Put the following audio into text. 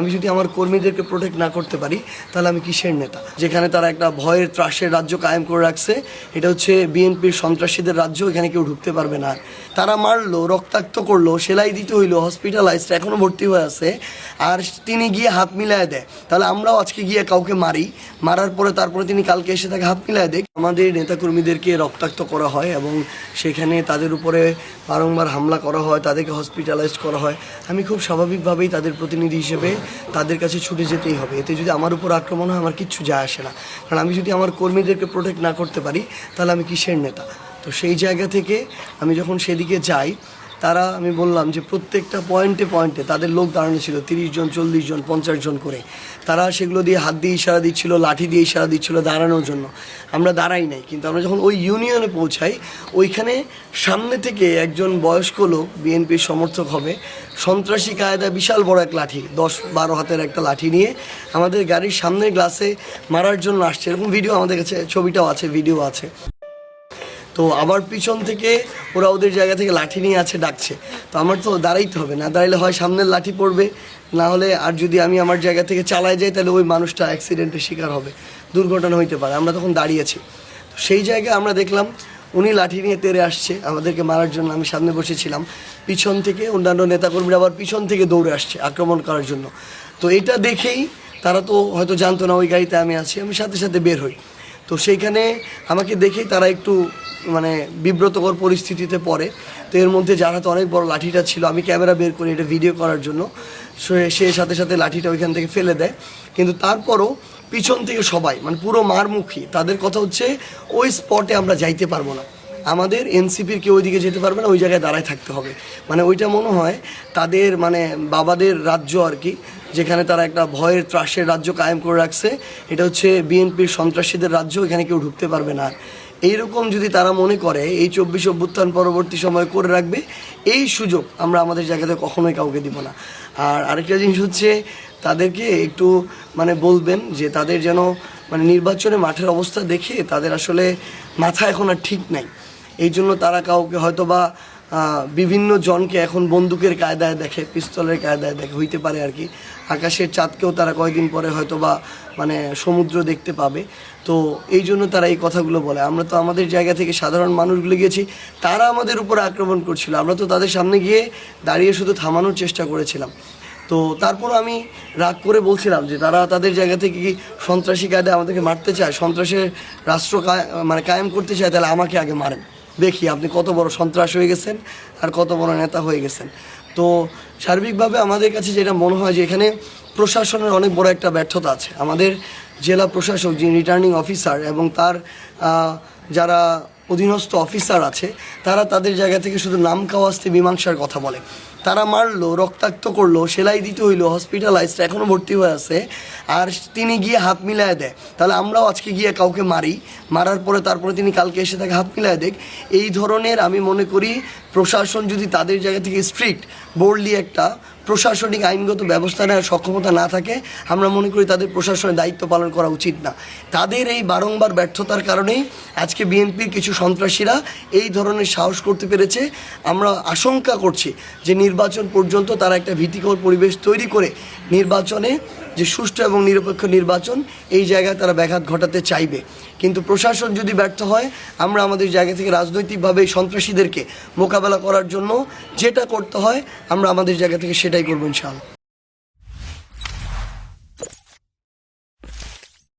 আমি যদি আমার কর্মীদেরকে প্রোটেক্ট না করতে পারি তাহলে আমি কিসের নেতা? যেখানে তারা একটা ভয়ের ত্রাসের রাজ্য কায়েম করে রাখছে, এটা হচ্ছে বিএনপির সন্ত্রাসীদের রাজ্য, এখানে কেউ ঢুকতে পারবে না। তারা মারলো, রক্তাক্ত করলো, সেলাই দিতে হইলো, হসপিটালাইজড, এখনও ভর্তি হয়ে আছে, আর তিনি গিয়ে হাত মিলায় দেয়। তাহলে আমরাও আজকে গিয়ে কাউকে মারার পরে তারপরে তিনি কালকে এসে তাকে হাত মিলায় দেয়। আমাদের নেতাকর্মীদেরকে রক্তাক্ত করা হয় এবং সেখানে তাদের উপরে বারংবার হামলা করা হয়, তাদেরকে হসপিটালাইজড করা হয়। আমি খুব স্বাভাবিকভাবেই তাদের প্রতিনিধি হিসেবে তাদের কাছে ছুটে যেতেই হবে। এতে যদি আমার উপর আক্রমণ হয় আমার কিচ্ছু যায় আসে না, কারণ আমি যদি আমার কর্মীদেরকে প্রোটেক্ট না করতে পারি তাহলে আমি কিসের নেতা? তো সেই জায়গা থেকে আমি যখন সেদিকে যাই, আমি বললাম যে প্রত্যেকটা পয়েন্টে তাদের লোক দাঁড়ানো ছিল, 30 জন, 40 জন, 50 জন করে। তারা সেগুলো দিয়ে হাত দিয়ে ইশারা দিচ্ছিল, লাঠি দিয়ে ইশারা দিচ্ছিল দাঁড়ানোর জন্য। আমরা দাঁড়াই নাই, কিন্তু আমরা যখন ওই ইউনিয়নে পৌঁছাই, ওইখানে সামনে থেকে একজন বয়স্ক লোক, বিএনপির সমর্থক হবে, সন্ত্রাসী কায়দা বিশাল বড় এক লাঠি, 10-12 হাতের একটা লাঠি নিয়ে আমাদের গাড়ির সামনের গ্লাসে মারার জন্য আসছে। এরকম ভিডিও আমাদের কাছে, ছবিটাও আছে, ভিডিও আছে। তো আবার পিছন থেকে ওরা ওদের জায়গা থেকে লাঠি নিয়ে আছে, ডাকছে। তো আমার তো দাঁড়াইতে হবে, না দাঁড়াইলে হয় সামনের লাঠি পড়বে, না হলে আর যদি আমি আমার জায়গা থেকে চালায় যাই তাহলে ওই মানুষটা অ্যাক্সিডেন্টের শিকার হবে, দুর্ঘটনা হইতে পারে। আমরা তখন দাঁড়িয়েছি। তো সেই জায়গায় আমরা দেখলাম উনি লাঠি নিয়ে তেড়ে আসছে আমাদেরকে মারার জন্য। আমি সামনে বসেছিলাম, পিছন থেকে অন্যান্য নেতাকর্মীরা আবার পিছন থেকে দৌড়ে আসছে আক্রমণ করার জন্য। তো এটা দেখেই তারা তো হয়তো জানতো না ওই গাড়িতে আমি আছি, আমি সাথে সাথে বের হই। তো সেইখানে আমাকে দেখেই তারা একটু বিব্রতকর পরিস্থিতিতে পড়ে। তো এর মধ্যে যার হাতে অনেক বড় লাঠিটা ছিল, আমি ক্যামেরা বের করি এটা ভিডিও করার জন্য, সে সাথে সাথে লাঠিটা ওইখান থেকে ফেলে দেয়। কিন্তু তারপরও পিছন থেকে সবাই পুরো মারমুখী। তাদের কথা হচ্ছে ওই স্পটে আমরা যাইতে পারবো না, আমাদের এনসিপির কেউ ওইদিকে যেতে পারবে না, ওই জায়গায় দাঁড়ায় থাকতে হবে। ওইটা মনে হয় তাদের বাবাদের রাজ্য আর কি, যেখানে তারা একটা ভয়ের ত্রাসের রাজ্য কায়েম করে রাখছে, এটা হচ্ছে বিএনপির সন্ত্রাসীদের রাজ্য, এখানে কেউ ঢুকতে পারবে না। এইরকম যদি তারা মনে করে এই 24 অভ্যুত্থান পরবর্তী সময় করে রাখবে, এই সুযোগ আমরা আমাদের জায়গাতে কখনোই কাউকে দিব না। আর আরেকটা জিনিস হচ্ছে তাদেরকে একটু বলবেন যে তাদের যেন নির্বাচনে মাঠের অবস্থা দেখে তাদের আসলে মাথা এখন আর ঠিক নাই। এই জন্য তারা কাউকে হয়তো বা বিভিন্ন জনকে এখন বন্দুকের কায়দায় দেখে, পিস্তলের কায়দায় দেখে, হইতে পারে আর কি। আকাশের চাঁদকেও তারা কয়েকদিন পরে হয়তো বা সমুদ্র দেখতে পাবে। তো এই জন্য তারা এই কথাগুলো বলে। আমরা তো আমাদের জায়গা থেকে সাধারণ মানুষগুলো গিয়েছি, তারা আমাদের উপর আক্রমণ করছিল, আমরা তো তাদের সামনে গিয়ে দাঁড়িয়ে শুধু থামানোর চেষ্টা করেছিলাম। তো তারপর আমি রাগ করে বলছিলাম যে তারা তাদের জায়গা থেকে কি সন্ত্রাসী কায়দায় আমাদেরকে মারতে চায়, সন্ত্রাসের রাষ্ট্র কায়েম করতে চায়, তাহলে আমাকে আগে মারেন, দেখি আপনি কত বড় সন্ত্রাস হয়ে গেছেন আর কত বড় নেতা হয়ে গেছেন। তো সার্বিকভাবে আমাদের কাছে যেটা মনে হয় যে এখানে প্রশাসনের অনেক বড় একটা ব্যর্থতা আছে। আমাদের জেলা প্রশাসক, যিনি রিটার্নিং অফিসার, এবং তার যারা অধীনস্থ অফিসার আছে, তারা তাদের জায়গা থেকে শুধু নাম কাওয়াস্তে মীমাংসার কথা বলে। তারা মারলো, রক্তাক্ত করলো, সেলাই দিতে হইলো, হসপিটালাইজড, এখনও ভর্তি হয়ে আছে, আর তিনি গিয়ে হাত মিলায় দেয়। তাহলে আমরাও আজকে গিয়ে কাউকে মারার পরে তারপরে তিনি কালকে এসে তাকে হাত মিলায় দেয়। এই ধরনের আমি মনে করি প্রশাসন যদি তাদের জায়গা থেকে স্ট্রিক্ট বোল্ডলি একটা প্রশাসনিক আইনগত ব্যবস্থা নেওয়ার সক্ষমতা না থাকে, আমরা মনে করি তাদের প্রশাসনের দায়িত্ব পালন করা উচিত না। তাদের এই বারংবার ব্যর্থতার কারণেই আজকে বিএনপির কিছু সন্ত্রাসীরা এই ধরনের সাহস করতে পেরেছে। আমরা আশঙ্কা করছি যে নির্বাচন পর্যন্ত তারা একটা ভীতিকর পরিবেশ তৈরি করে নির্বাচনে যে সুষ্ঠু এবং নিরপেক্ষ নির্বাচন, এই জায়গায় তারা ব্যাঘাত ঘটাতে চাইবে। কিন্তু প্রশাসন যদি ব্যর্থ হয়, আমরা আমাদের জায়গা থেকে রাজনৈতিকভাবে এই সন্ত্রাসীদেরকে মোকাবেলা করার জন্য যেটা করতে হয় আমরা আমাদের জায়গা থেকে সেটাই করবো ইনশাআল্লাহ।